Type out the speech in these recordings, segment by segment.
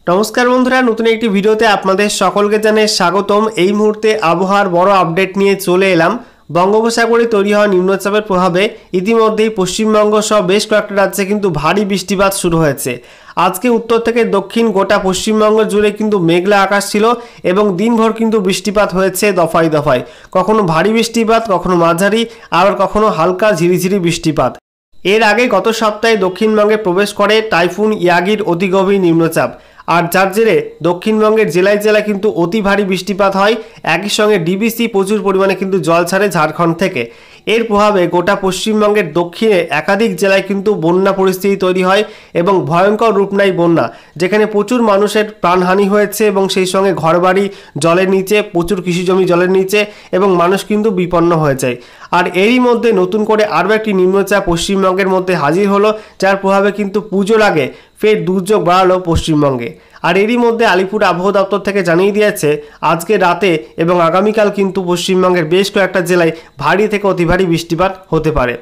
नमस्कार बंधुरा नतून एक भिडियोते आपनादेर सकलके जानाई स्वागतम। এই মুহূর্তে আবহাওয়ার বড় আপডেট নিয়ে চলে এলাম। বঙ্গোপসাগরে তৈরি হওয়া নিম্নচাপের প্রভাবে ইতিমধ্যেই পশ্চিমবঙ্গ সহ বেশ কয়েকটা রাজ্যে কিন্তু ভারী বৃষ্টিপাত শুরু হয়েছে। আজকে উত্তর থেকে দক্ষিণ গোটা পশ্চিমবঙ্গ জুড়ে কিন্তু মেঘলা আকাশ ছিল এবং দিনভর কিন্তু বৃষ্টিপাত হয়েছে দফায় দফায়, কখনো ভারী বৃষ্টিপাত, কখনো মাঝারি, আবার কখনো হালকা ঝিরিঝিরি বৃষ্টিপাত। এর আগে গত সপ্তাহে দক্ষিণবঙ্গে প্রবেশ করে টাইফুন ইয়াগির অতি গভীর নিম্নচাপ, আর যার জেরে দক্ষিণবঙ্গের জেলায় জেলায় কিন্তু অতি ভারী বৃষ্টিপাত হয়। একই সঙ্গে ডিবিসি প্রচুর পরিমাণে কিন্তু জল ছাড়ে ঝাড়খণ্ড থেকে। এর প্রভাবে গোটা পশ্চিমবঙ্গের দক্ষিণে একাধিক জেলায় কিন্তু বন্যা পরিস্থিতি তৈরি হয় এবং ভয়ঙ্কর রূপ নেয় বন্যা, যেখানে প্রচুর মানুষের প্রাণহানি হয়েছে এবং সেই সঙ্গে ঘরবাড়ি জলের নিচে, প্রচুর কৃষিজমি জলের নিচে এবং মানুষ কিন্তু বিপন্ন হয়ে যায়। আর এরই মধ্যে নতুন করে আরও একটি নিম্নচাপ পশ্চিমবঙ্গের মধ্যে হাজির হলো, যার প্রভাবে কিন্তু পুজোর আগে ফের দুর্যোগ বাড়ালো পশ্চিমবঙ্গে। আর এরই মধ্যে আলিপুর আবহাওয়া দপ্তর থেকে জানিয়ে দিয়েছে আজকে রাতে এবং আগামীকাল কিন্তু পশ্চিমবঙ্গের বেশ কয়েকটা জেলায় ভারী থেকে অতি ভারী বৃষ্টিপাত হতে পারে।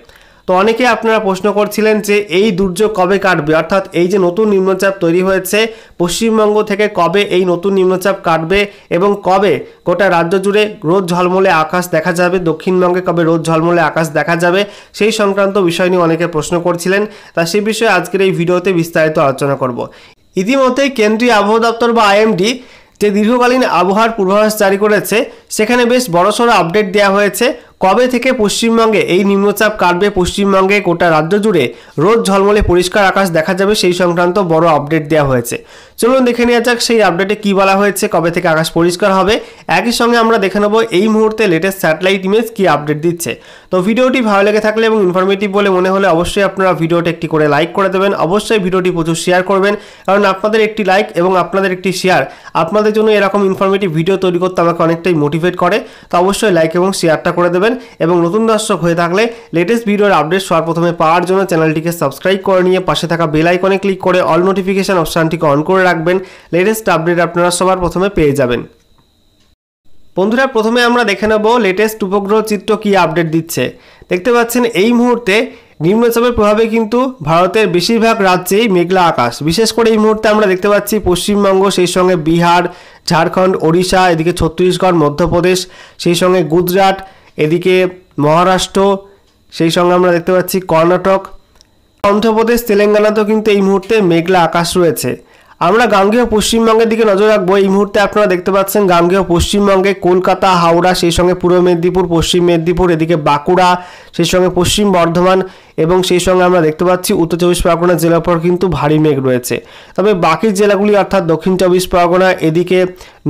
তো অনেকে আপনারা প্রশ্ন করছিলেন যে এই দুর্যোগ কবে কাটবে, অর্থাৎ এই যে নতুন নিম্নচাপ তৈরি হয়েছে পশ্চিমবঙ্গ থেকে কবে এই নতুন নিম্নচাপ কাটবে এবং কবে গোটা রাজ্য জুড়ে রোদ ঝলমলে আকাশ দেখা যাবে, দক্ষিণবঙ্গে কবে রোদ ঝলমলে আকাশ দেখা যাবে, সেই সংক্রান্ত বিষয় নিয়ে অনেকে প্রশ্ন করছিলেন। তা সেই বিষয়ে আজকের এই ভিডিওতে বিস্তারিত আলোচনা করব। ইতিমধ্যেই কেন্দ্রীয় আবহাওয়া দপ্তর বা আইএমডি যে দীর্ঘকালীন আবহাওয়ার পূর্বাভাস জারি করেছে, সেখানে বেশ বড়সড় আপডেট দেওয়া হয়েছে কবে থেকে পশ্চিমবঙ্গে এই নিম্নচাপ কাটবে, পশ্চিমবঙ্গে গোটা রাজ্য জুড়ে রোদ ঝলমলে পরিষ্কার আকাশ দেখা যাবে, সেই সংক্রান্ত বড় আপডেট দেওয়া হয়েছে। চলুন দেখে নেওয়া যাক সেই আপডেটে কী বলা হয়েছে, কবে থেকে আকাশ পরিষ্কার হবে। একই সঙ্গে আমরা দেখে নেব এই মুহূর্তে লেটেস্ট স্যাটেলাইট ইমেজ কী আপডেট দিচ্ছে। তো ভিডিওটি ভালো লেগে থাকলে এবং ইনফরমেটিভ বলে মনে হলে অবশ্যই আপনারা ভিডিওটি একটি করে লাইক করে দেবেন, অবশ্যই ভিডিওটি প্রচুর শেয়ার করবেন, কারণ আপনাদের একটি লাইক এবং আপনাদের একটি শেয়ার আপনাদের জন্য এরকম ইনফরমেটিভ ভিডিও তৈরি করতে আমাকে অনেকটাই মোটিভেট করে। তো অবশ্যই লাইক এবং শেয়ারটা করে দেবেন এবং নতুন দর্শক হয়ে থাকলে লেটেস্ট ভিডিওর আপডেট সবার প্রথমে পাওয়ার জন্য চ্যানেলটিকে সাবস্ক্রাইব করে নিয়ে পাশে থাকা বেল আইকনে ক্লিক করে অল নোটিফিকেশন অপশানটিকে অন করে রাখবেন। লেটেস্ট আপডেট আপনারা সবার প্রথমে পেয়ে যাবেন। বন্ধুরা, প্রথমে আমরা দেখে নেব লেটেস্ট উপগ্রহ চিত্র কী আপডেট দিচ্ছে। দেখতে পাচ্ছেন এই মুহূর্তে নিম্নচাপের প্রভাবে কিন্তু ভারতের বেশিরভাগ রাজ্যেই মেঘলা আকাশ। বিশেষ করে এই মুহূর্তে আমরা দেখতে পাচ্ছি পশ্চিমবঙ্গ, সেই সঙ্গে বিহার, ঝাড়খণ্ড, ওড়িশা, এদিকে ছত্তিশগড়, মধ্যপ্রদেশ, সেই সঙ্গে গুজরাট, এদিকে মহারাষ্ট্র, সেই সঙ্গে আমরা দেখতে পাচ্ছি কর্ণাটক, অন্ধ্রপ্রদেশ, তেলেঙ্গানাতেও কিন্তু এই মুহূর্তে মেঘলা আকাশ রয়েছে। আমরা গাঙ্গেয় পশ্চিমবঙ্গের দিকে নজর রাখবো। এই মুহূর্তে আপনারা দেখতে পাচ্ছেন গাঙ্গেয় পশ্চিমবঙ্গে কলকাতা, হাওড়া, সেই সঙ্গে পূর্ব মেদিনীপুর, পশ্চিম মেদিনীপুর, এদিকে বাঁকুড়া, সেই সঙ্গে পশ্চিম বর্ধমান এবং সেই সঙ্গে আমরা দেখতে পাচ্ছি উত্তর চব্বিশ পরগনা জেলার পর কিন্তু ভারী মেঘ রয়েছে। তবে বাকি জেলাগুলি অর্থাৎ দক্ষিণ চব্বিশ পরগনা, এদিকে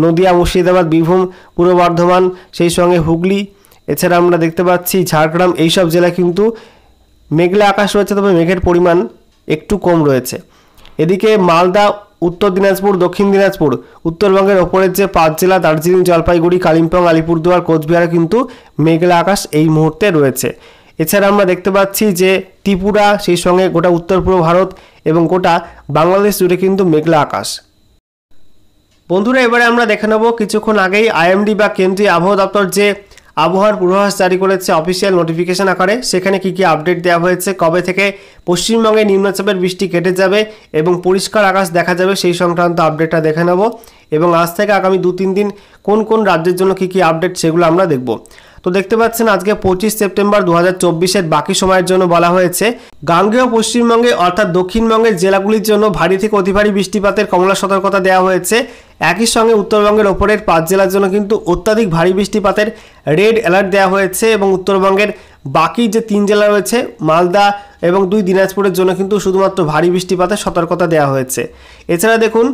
নদিয়া, মুর্শিদাবাদ, বীরভূম, পূর্ব বর্ধমান, সেই সঙ্গে হুগলি, এছাড়া আমরা দেখতে পাচ্ছি ঝাড়গ্রাম, এইসব জেলা কিন্তু মেঘলা আকাশ রয়েছে, তবে মেঘের পরিমাণ একটু কম রয়েছে। এদিকে মালদা, উত্তর দিনাজপুর, দক্ষিণ দিনাজপুর, উত্তরবঙ্গের ওপরের যে 5 জেলা দার্জিলিং, জলপাইগুড়ি, কালিম্পং, আলিপুরদুয়ার, কোচবিহারে কিন্তু মেঘলা আকাশ এই মুহূর্তে রয়েছে। এছাড়া আমরা দেখতে পাচ্ছি যে ত্রিপুরা, সেই সঙ্গে গোটা উত্তর পূর্ব ভারত এবং গোটা বাংলাদেশ জুড়ে কিন্তু মেঘলা আকাশ। বন্ধুরা, এবারে আমরা দেখে নেব কিছুক্ষণ আগেই আইএমডি বা কেন্দ্রীয় আবহাওয়া দপ্তর যে আবহাওয়ার পূর্বাভাস জারি করেছে অফিসিয়াল নোটিফিকেশন আকারে, সেখানে কি কি আপডেট দেওয়া হয়েছে, কবে থেকে পশ্চিমবঙ্গে নিম্নচাপের বৃষ্টি কেটে যাবে এবং পরিষ্কার আকাশ দেখা যাবে, সেই সংক্রান্ত আপডেটটা দেখে নেব এবং আজ থেকে আগামী 2-3 দিন কোন কোন রাজ্যের জন্য কি কি আপডেট সেগুলো আমরা দেখব। তো দেখতে পাচ্ছেন আজকে 25 সেপ্টেম্বর 2024-এর বাকি সময়ের জন্য বলা হয়েছে গাঙ্গেয় পশ্চিমবঙ্গে অর্থাৎ দক্ষিণবঙ্গের জেলাগুলির জন্য ভারী থেকে অতি ভারী বৃষ্টিপাতের কমলা সতর্কতা দেওয়া হয়েছে। একই সঙ্গে উত্তরবঙ্গের ওপরের 5 জেলার জন্য কিন্তু অত্যাধিক ভারী বৃষ্টিপাতের রেড অ্যালার্ট দেওয়া হয়েছে এবং উত্তরবঙ্গের বাকি যে 3 জেলা রয়েছে মালদা এবং 2 দিনাজপুরের জন্য কিন্তু শুধুমাত্র ভারী বৃষ্টিপাতের সতর্কতা দেওয়া হয়েছে। এছাড়া দেখুন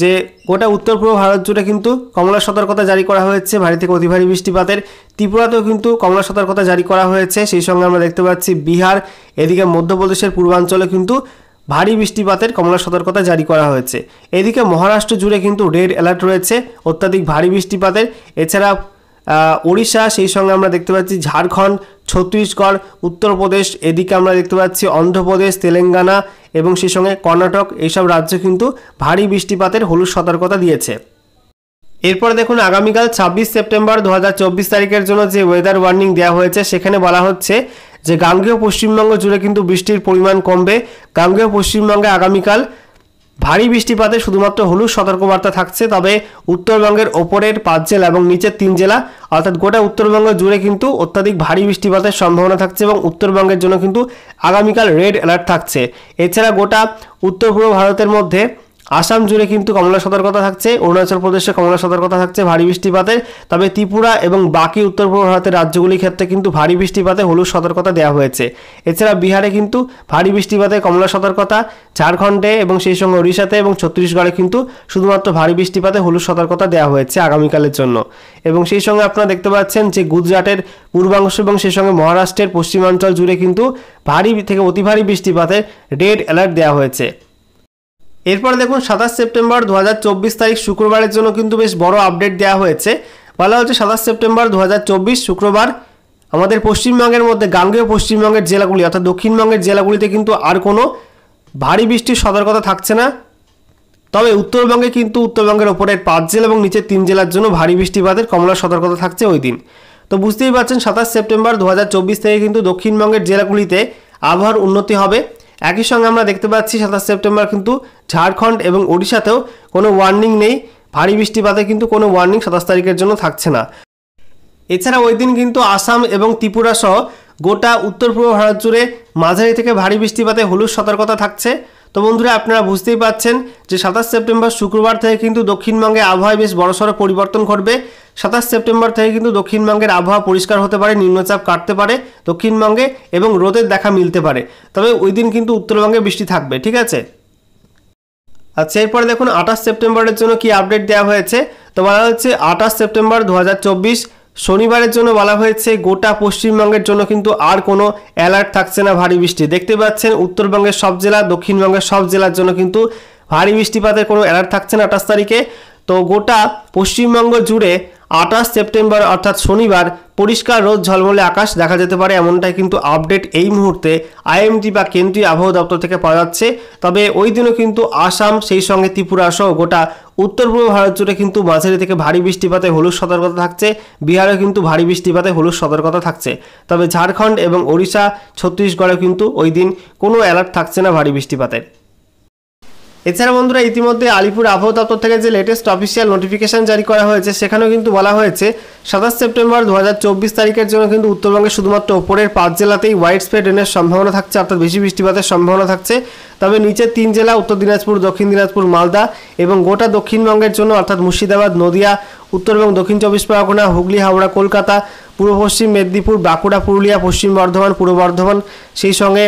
যে গোটা উত্তর পূর্ব ভারত জুড়ে কিন্তু কমলা সতর্কতা জারি করা হয়েছে ভারী থেকে অতি ভারী বৃষ্টিপাতের। ত্রিপুরাতেও কিন্তু কমলা সতর্কতা জারি করা হয়েছে। সেই সঙ্গে আমরা দেখতে পাচ্ছি বিহার, এদিকে মধ্যপ্রদেশের পূর্বাঞ্চলে কিন্তু ভারী বৃষ্টিপাতের কমলা সতর্কতা জারি করা হয়েছে। এদিকে মহারাষ্ট্র জুড়ে কিন্তু রেড অ্যালার্ট রয়েছে অত্যাধিক ভারী বৃষ্টিপাতের। এছাড়া ওড়িশা, সেই সঙ্গে আমরা দেখতে পাচ্ছি ঝাড়খণ্ড, ছত্তিশগড়, উত্তরপ্রদেশ, এদিকে আমরা দেখতে পাচ্ছি অন্ধ্রপ্রদেশ, তেলেঙ্গানা এবং সেই সঙ্গে কর্ণাটক, এইসব রাজ্য কিন্তু ভারী বৃষ্টিপাতের হলুদ সতর্কতা দিয়েছে। এরপর দেখুন আগামীকাল 26 সেপ্টেম্বর 2024 তারিখের জন্য যে ওয়েদার ওয়ার্নিং দেওয়া হয়েছে, সেখানে বলা হচ্ছে যে গাঙ্গেয় পশ্চিমবঙ্গ জুড়ে কিন্তু বৃষ্টির পরিমাণ কমবে। গাঙ্গেয় পশ্চিমবঙ্গে আগামীকাল ভারী বৃষ্টিপাতে শুধুমাত্র হলুদ সতর্কবার্তা থাকছে। তবে উত্তরবঙ্গের ওপরের 5 জেলা এবং নিচের 3 জেলা অর্থাৎ গোটা উত্তরবঙ্গ জুড়ে কিন্তু অত্যাধিক ভারী বৃষ্টিপাতের সম্ভাবনা থাকছে এবং উত্তরবঙ্গের জন্য কিন্তু আগামীকাল রেড অ্যালার্ট থাকছে। এছাড়া গোটা উত্তর পূর্ব ভারতের মধ্যে আসাম জুড়ে কিন্তু কমলা সতর্কতা থাকছে, অরুণাচল প্রদেশে কমলা সতর্কতা থাকছে ভারী বৃষ্টিপাতের। তবে ত্রিপুরা এবং বাকি উত্তর পূর্ব ভারতের রাজ্যগুলির ক্ষেত্রে কিন্তু ভারী বৃষ্টিপাতে হলুদ সতর্কতা দেওয়া হয়েছে। এছাড়া বিহারে কিন্তু ভারী বৃষ্টিপাতে কমলা সতর্কতা, ঝাড়খণ্ডে এবং সেই সঙ্গে ওড়িশাতে এবং ছত্তিশগড়ে কিন্তু শুধুমাত্র ভারী বৃষ্টিপাতে হলুদ সতর্কতা দেওয়া হয়েছে আগামীকালের জন্য। এবং সেই সঙ্গে আপনারা দেখতে পাচ্ছেন যে গুজরাটের পূর্বাংশ এবং সেই সঙ্গে মহারাষ্ট্রের পশ্চিমাঞ্চল জুড়ে কিন্তু ভারী থেকে অতি ভারী বৃষ্টিপাতে রেড অ্যালার্ট দেওয়া হয়েছে। এরপরে দেখুন 27 সেপ্টেম্বর 2024 তারিখ শুক্রবারের জন্য কিন্তু বেশ বড় আপডেট দেওয়া হয়েছে। বলা হচ্ছে 27 সেপ্টেম্বর 2024 শুক্রবার আমাদের পশ্চিমবঙ্গের মধ্যে গাঙ্গেয় পশ্চিমবঙ্গের জেলাগুলি অর্থাৎ দক্ষিণবঙ্গের জেলাগুলিতে কিন্তু আর কোনো ভারী বৃষ্টির সতর্কতা থাকছে না। তবে উত্তরবঙ্গে কিন্তু উত্তরবঙ্গের ওপরের 5 জেলা এবং নিচের 3 জেলার জন্য ভারী বৃষ্টিপাতের কমলা সতর্কতা থাকছে ওই দিন। তো বুঝতেই পারছেন 27 সেপ্টেম্বর 2024 থেকে কিন্তু দক্ষিণবঙ্গের জেলাগুলিতে আবহাওয়ার উন্নতি হবে। একই সঙ্গে আমরা দেখতে পাচ্ছি 27 সেপ্টেম্বর কিন্তু ঝাড়খণ্ড এবং ওড়িশাতেও কোনো ওয়ার্নিং নেই, ভারী বৃষ্টিপাতে কিন্তু কোনো ওয়ার্নিং 27 তারিখের জন্য থাকছে না। এছাড়া ওই দিন কিন্তু আসাম এবং ত্রিপুরা সহ গোটা উত্তর পূর্ব ভারত জুড়ে মাঝারি থেকে ভারী বৃষ্টিপাতে হলুদ সতর্কতা থাকছে। তো বন্ধুরা আপনারা বুঝতেই পাচ্ছেন যে 27 সেপ্টেম্বর শুক্রবার থেকে কিন্তু দক্ষিণবঙ্গে আবহাওয়ায় বেশ বড়সড় পরিবর্তন ঘটবে। 27 সেপ্টেম্বর থেকে কিন্তু দক্ষিণবঙ্গের আবহাওয়া পরিষ্কার হতে পারে, নিম্নচাপ কাটতে পারে দক্ষিণবঙ্গে এবং রোদের দেখা মিলতে পারে। তবে ওই দিন কিন্তু উত্তরবঙ্গে বৃষ্টি থাকবে, ঠিক আছে। আচ্ছা, এরপরে দেখুন 28 সেপ্টেম্বরের জন্য কি আপডেট দেওয়া হয়েছে। তো বলা হচ্ছে 28 সেপ্টেম্বর 2024 শনিবারের জন্য বলা হয়েছে গোটা পশ্চিমবঙ্গের জন্য কিন্তু আর কোনো অ্যালার্ট থাকছে না ভারী বৃষ্টি। দেখতে পাচ্ছেন উত্তরবঙ্গের সব জেলা, দক্ষিণবঙ্গের সব জেলার জন্য কিন্তু ভারী বৃষ্টিপাতের কোনো অ্যালার্ট থাকছে না 28 তারিখে। তো গোটা পশ্চিমবঙ্গ জুড়ে 28 সেপ্টেম্বর অর্থাৎ শনিবার পরিষ্কার রোদ ঝলমলে আকাশ দেখা যেতে পারে, এমনটাই কিন্তু আপডেট এই মুহূর্তে আইএমডি বা কেন্দ্রীয় আবহাওয়া দপ্তর থেকে পাওয়া যাচ্ছে। তবে ওই দিনও কিন্তু আসাম সেই সঙ্গে ত্রিপুরা সহ গোটা উত্তর পূর্ব ভারত জুড়ে কিন্তু মাঝারি থেকে ভারী বৃষ্টিপাতে হলুদ সতর্কতা থাকছে। বিহারেও কিন্তু ভারী বৃষ্টিপাতে হলুদ সতর্কতা থাকছে। তবে ঝাড়খণ্ড এবং ওড়িশা, ছত্তিশগড়ে কিন্তু ওই দিন কোনো অ্যালার্ট থাকছে না ভারী বৃষ্টিপাতের। এছাড়া বন্ধুরা ইতিমধ্যে আলিপুর আবহাওয়া দপ্তর থেকে যে লেটেস্ট অফিসিয়াল নোটিফিকেশন জারি করা হয়েছে সেখানেও কিন্তু বলা হয়েছে 27 সেপ্টেম্বর 2024 তারিখের জন্য কিন্তু উত্তরবঙ্গে শুধুমাত্র ওপরের 5 জেলাতেই ওয়াইড স্প্রেড রেনের সম্ভাবনা থাকছে, অর্থাৎ বেশি বৃষ্টিপাতের সম্ভাবনা থাকছে। তবে নিচের 3 জেলা উত্তর দিনাজপুর, দক্ষিণ দিনাজপুর, মালদা এবং গোটা দক্ষিণবঙ্গের জন্য অর্থাৎ মুর্শিদাবাদ, নদিয়া, উত্তর এবং দক্ষিণ 24 পরগনা, হুগলি, হাওড়া, কলকাতা, পূর্ব পশ্চিম মেদিনীপুর, বাঁকুড়া, পুরুলিয়া, পশ্চিম বর্ধমান, পূর্ব বর্ধমান, সেই সঙ্গে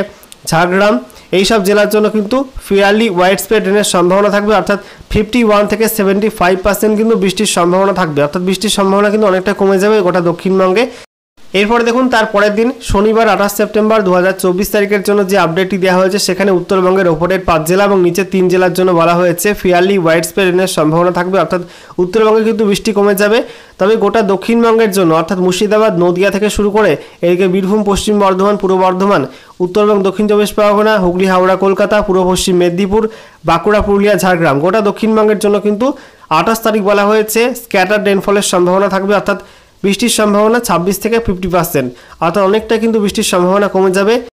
ঝাড়গ্রাম, এইসব জেলার জন্য কিন্তু ফেয়ারলি ওয়াইড স্প্রেড রেনের সম্ভাবনা থাকবে, অর্থাৎ 51 থেকে 75% কিন্তু বৃষ্টির সম্ভাবনা থাকবে, অর্থাৎ বৃষ্টির সম্ভাবনা কিন্তু অনেকটা কমে যাবে গোটা দক্ষিণবঙ্গে। এরপরে দেখুন তার পরের দিন শনিবার 28 সেপ্টেম্বর 2024 তারিখের জন্য যে আপডেটটি দেওয়া হয়েছে সেখানে উত্তরবঙ্গের ওপরের 5 জেলা এবং নিচের 3 জেলার জন্য বলা হয়েছে ফেয়ারলি ওয়াইড স্প্রেড রেনের সম্ভাবনা থাকবে, অর্থাৎ উত্তরবঙ্গে কিন্তু বৃষ্টি কমে যাবে। তবে গোটা দক্ষিণবঙ্গের জন্য অর্থাৎ মুর্শিদাবাদ, নদিয়া থেকে শুরু করে এদিকে বীরভূম, পশ্চিম বর্ধমান, পূর্ব বর্ধমান, উত্তর এবং দক্ষিণ 24 পরগনা, হুগলি, হাওড়া, কলকাতা, পূর্ব পশ্চিম মেদিনীপুর, বাঁকুড়া, পুরুলিয়া, ঝাড়গ্রাম, গোটা দক্ষিণবঙ্গের জন্য কিন্তু 28 তারিখ বলা হয়েছে স্ক্যাটার রেনফলের সম্ভাবনা থাকবে, অর্থাৎ বৃষ্টির সম্ভাবনা 26 থেকে 50%, অর্থাৎ অনেকটা কিন্তু বৃষ্টির সম্ভাবনা কমে যাবে।